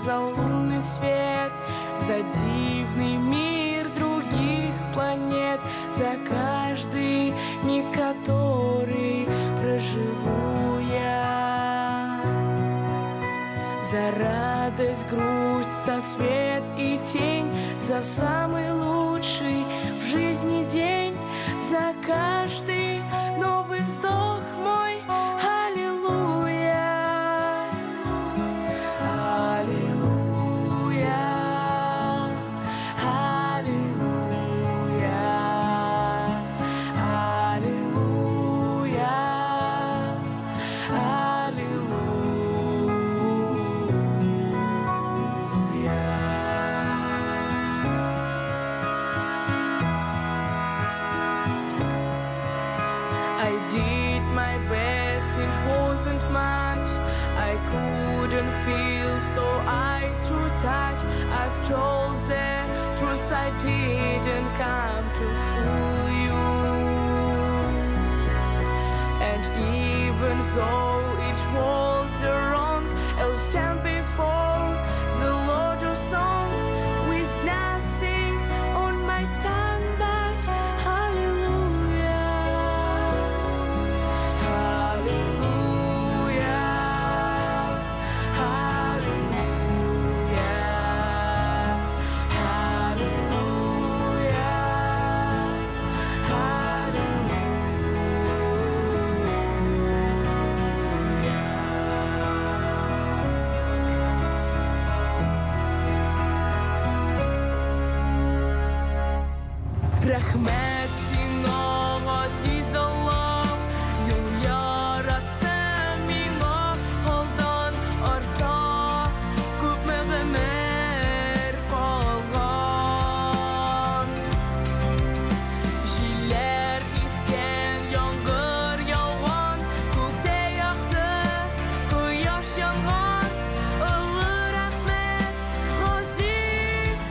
за лунный свет, за дивный мир других планет, за каждый миг, который проживу я. За радость, грусть, за свет и тень, за самый лучший в жизни день, за каждый новый вздох мой. Аллилуйя, аллилуйя, аллилуйя, аллилуйя, I did my best, it wasn't much. I couldn't feel, so I threw touch. I've told the truth, I didn't come to fool you. And even though it was wrong, I'll stand before the Lord of Song with nothing on my tongue but hallelujah, hallelujah, hallelujah, Рәхмәт сиңа, газиз Аллам, юл ярасы миңа алдан арта күпме гомер калган. Җилләр искән, яңгыр яуган, күктә якты кояш янган. Олы рәхмәт, газиз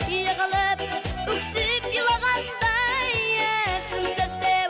Yığılıp, öksüp yılaganda yaşım sırtı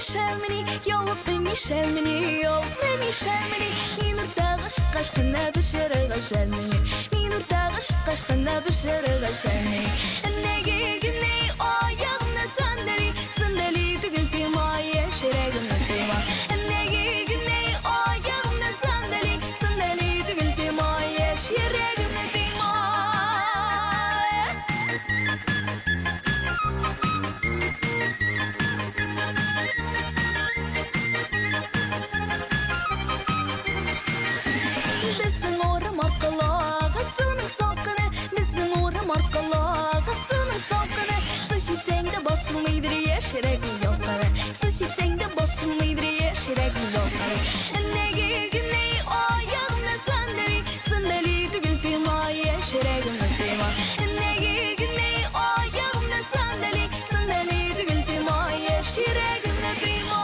шәміне, яулық мені шәміне, яулық мені шәміне. Мен ұртаға шыққашқына бір жырыға шәміне, мен ұртаға шыққашқына бір жырыға шәміне. Неге гіней аяғымна сандали, сандали түгіл пимайы жүрегімні пима. Неге гіней аяғымна сандали, сандали түгіл пимайы жүрегімні пима. Біздің орым арқылы ғасының салқыны, біздің орым арқылы ғасының салқыны. Су сепсең де басылмайдыр ешірегі елқаны, су сепсең де басылмайдыр ешірегі елқаны. Неге гіней аяғымна сандали, сандали түгіл пима ешірегімні пима. Неге гіней аяғымна сандали, сандали түгіл пима ешірегімні пима.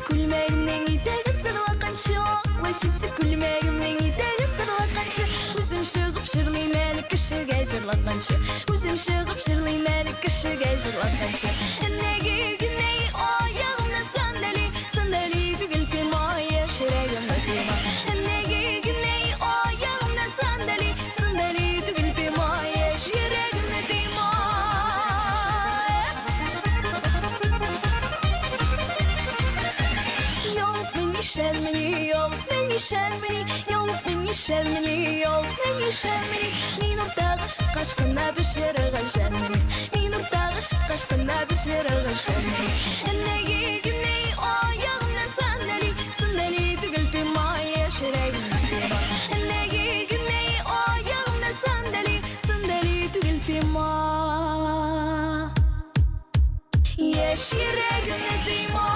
Күлмәгімнің итәгі сырлақаншы, лайсетсі күлмәгімнің итәгі сырлақаншы. Өзім шығып жырлайм әлі кішіге жырлақаншы, өзім шығып жырлайм әлі кішіге жырлақаншы. Неге гіней аяғымна сандали, сандали түгіл пимайы жүрегімні пима. Неге гіней аяғымна сандали, сандали түгіл пимайы жүрегімні пима. Шәрміне, яулық мені шәрміне, яулық мені шәрміне, яулық мені шәрміне. Мен ұртаға шыққашқына бір жырыға шәрміне, мен ұртаға шыққашқына бір жырыға шәрміне. Неге гіней аяғымна сандали, сандали түгіл пимайы жүрегімні пима. Неге гіней аяғымна сандали, сандали түгіл пима еш жүрегімні пима.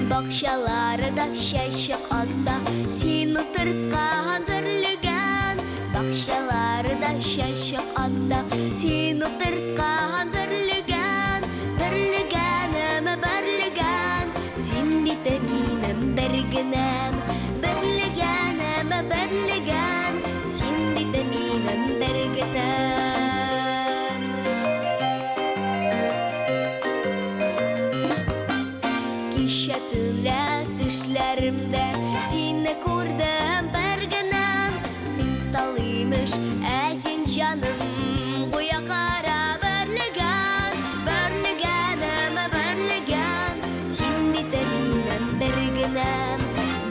Бақшаларда шәшік анда, сен ұтыртқан бірліген. Бақшаларда шәшік анда, сен ұтыртқан бірліген. Бірлігенім бірліген, сен беті менім біргінім. Бірлігенім бірліген, сен беті менім біргінім. Кеше түнлі түшлерімді сені көрдім бір күнім. Мен талимыш әсен жаным, қоя қара бірліген. Бірлігенім бірліген, сен беті менім бір күнім.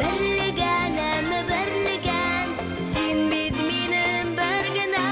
Бірлігенім бірліген, сен беті менім бір күнім.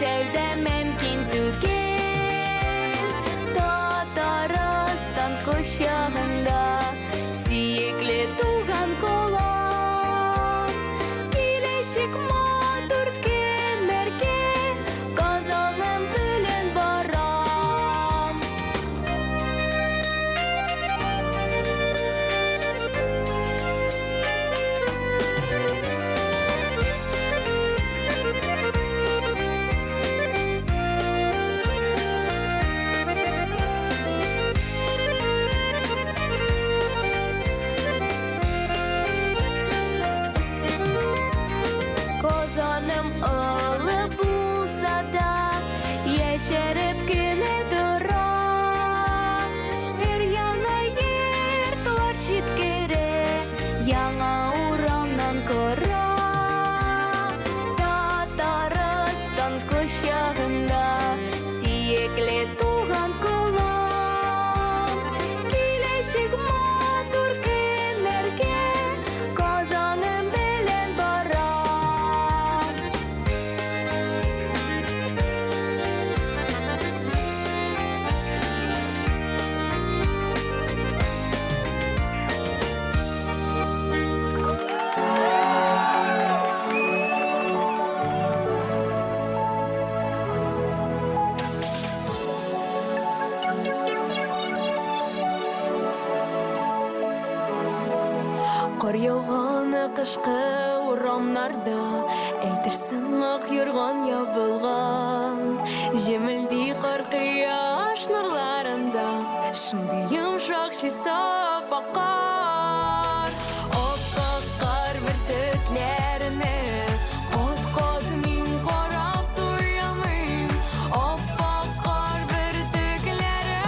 яшәүдә мөмкин түгел. Татарстан кочагында сөекле туган колам, киләчәк матур көннәргә Казаным белән барам. Казаным олы булса да, яшәреп кенә тора. Өр-яңа йортлар җиткерә, яңа урамнан кора. Татарстан кочагында сөекле туган колам, киләчәк матур көннәргә Казаным белән барам. Кар яуганы кышкы урамнарда, әйтерсең ак юрган ябылган. Җемелди кар кояш нурларында, шундый йомшак чиста паккар. Ак кар бөртекләренә кат-кат мин карап туямыйм. Ап-ак кар бөртекләре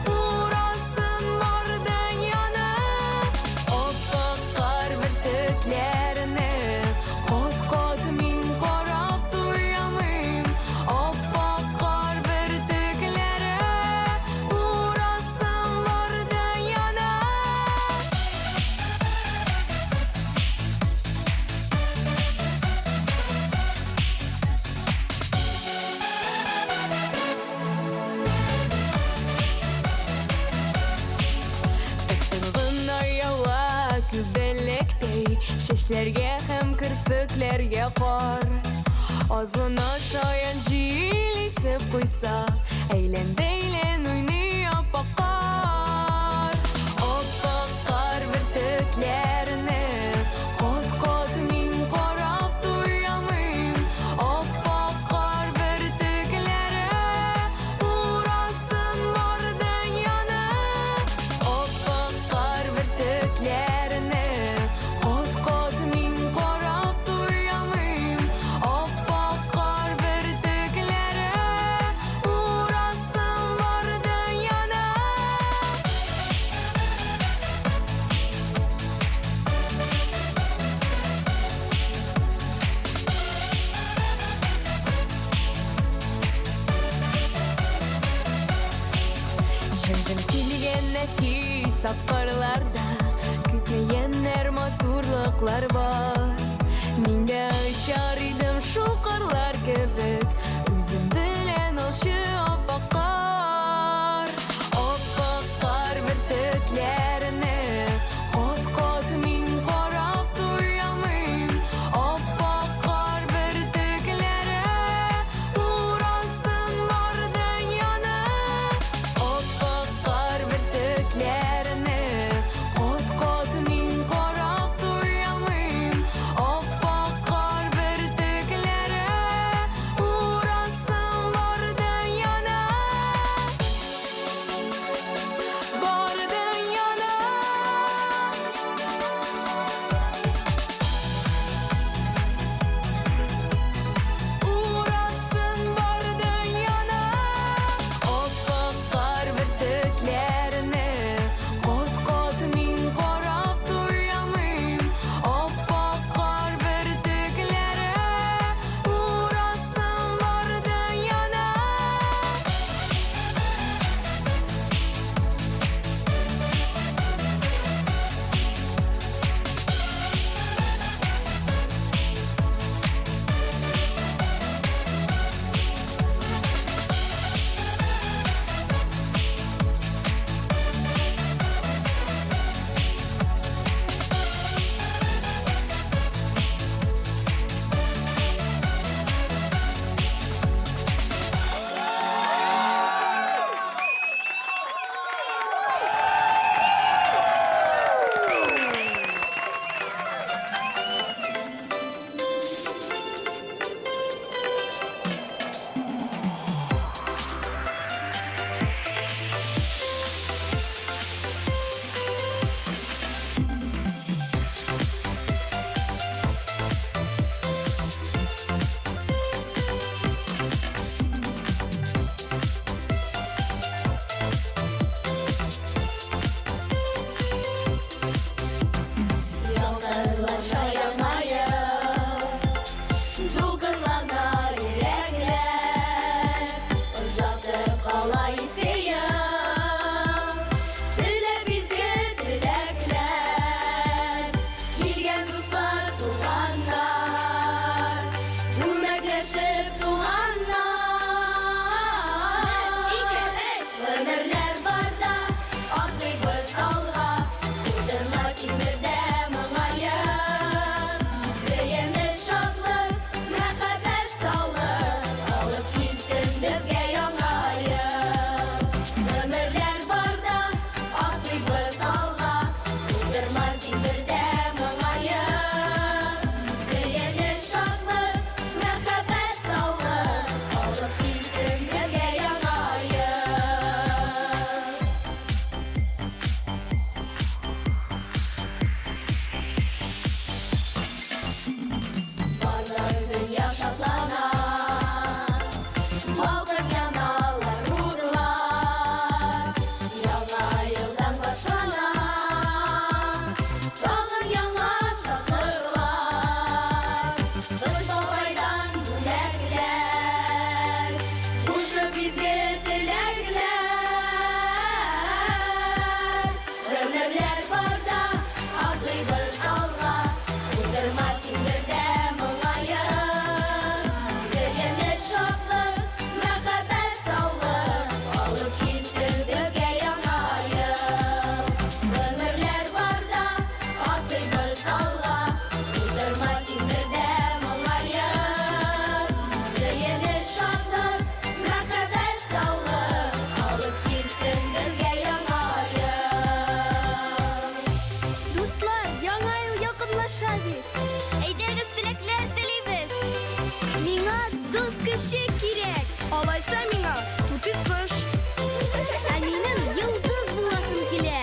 урасын бардан яна. Ап-ак кар бөртекләренә кат-кат мин карап туямыйм. Ап-ак кар бөртекләре урасын бардан яна. Гына ява күбәләктәй, чәчләргә һәм керфекләргә кар. Азгына шаян җил исеп куйса, әйлән-бәйлән уйный ап-ак кар. Ап-ак кар бөртекләренә кат-кат мин карап туямыйм. Ап-ак кар бөртекләре урасын бардан яна. Ап-ак кар бөртекләренә кат-кат мин карап туямыйм. Ап-ак кар бөртекләре урасын бардан яна. Җем-җем килгән нәфис сапарларда күпәяннәр матурлыклар бар. Мин дә очар идем шул карлар кебек, үзем белән алчы ап-ак кар. Ап-ак кар бөртекләренә кат-кат мин карап туямыйм. Ап-ак кар бөртекләре урасын бардан яна. Ап-ак кар бөртекләренә кат-кат мин карап туямыйм. Ап-ак кар бөртекләре Яшеп туланна Өмірлер барда Атлыйбыз алға Кудырма синдерде мұңайып Сөйеніш шатлық Мәхәббәт саулық Алып килсін бізге яңайып Өмірлер барда Атлыйбыз алға Кудырма синдерде мұңайып Сөйеніш шатлық Мәхәббәт саулық Алып килсін бізге яңайып Барлық дүния шатлана Балқып яналар нурлар Яңа йылдан башлана Тагын яңа шатлыклар Кыз бабайдан бүләкләр Кушып бизге теләкләр Өмірлер барда атлыйбыз алға Кудырма синдерде мұңайып Сөйеніш шатлық, мәхәббәт саулық Алып килсін бізге яңайып Өмірлер барда атлыйбыз алға Кудырма синдерде мұңайып Сөйеніш шатлық, мәхәббәт саулық Алып килсін бізге яңайып Дуслар, яңа ел якынлаша бит. Әйдәгез теләкләр телибез. Миңа дус кеше кирәк. Алайса миңа тутый кош. Ә минем йолдыз буласым килә.